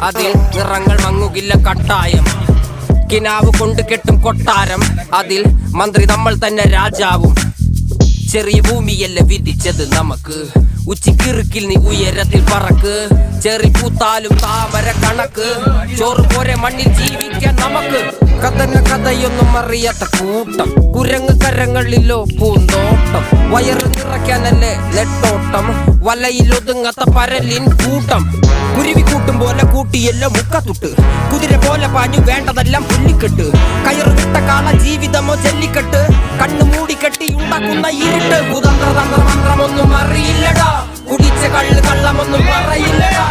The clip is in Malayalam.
അതിൽ നിറങ്ങൾ മങ്ങുകില്ല കട്ടായം. കിനാവ് കൊണ്ട് കെട്ടും കൊട്ടാരം, അതിൽ മന്ത്രി നമ്മൾ തന്നെ രാജാവും. ചെറിയ ഭൂമിയല്ല വിധിച്ചത് നമുക്ക്, ഉച്ചിക്കിറുക്കിൽ നീ ഉയരത്തിൽ പറക്ക്. ചെറി പൂത്താലും താമര കണക്ക്, ചോറ് പോരെ മണ്ണിൽ ജീവിക്കാൻ നമുക്ക്. കഥന കഥയൊന്നും അറിയാത്ത കൂട്ടം, കുരങ്ങ് കരങ്ങളിലോ പൂന്തോട്ടം. വയറ് നിറയ്ക്കാനല്ലേ നെട്ടോട്ടം, വലയിൽ ഒതുങ്ങാത്ത പരലിൻ കൂട്ടം. കുരുവി കൂട്ടും പോലെ കൂട്ടിയെല്ലാം മുക്കത്തുട്ട്, കുതിര പോലെ പാഞ്ഞു വേണ്ടതെല്ലാം പുല്ലിക്കെട്ട്. കയറ് വിട്ട കാള ജീവിതമോ ജല്ലിക്കെട്ട്, കണ്ണു മൂടിക്കെട്ടി ഉണ്ടാക്കുന്ന ഇരുട്ട്. കുതന്ത്ര തന്ത്രമന്ത്രമൊന്നും അറിയില്ലടാ, കുടിച്ച കള്ള് കള്ളമൊന്നും പറയില്ലടാ.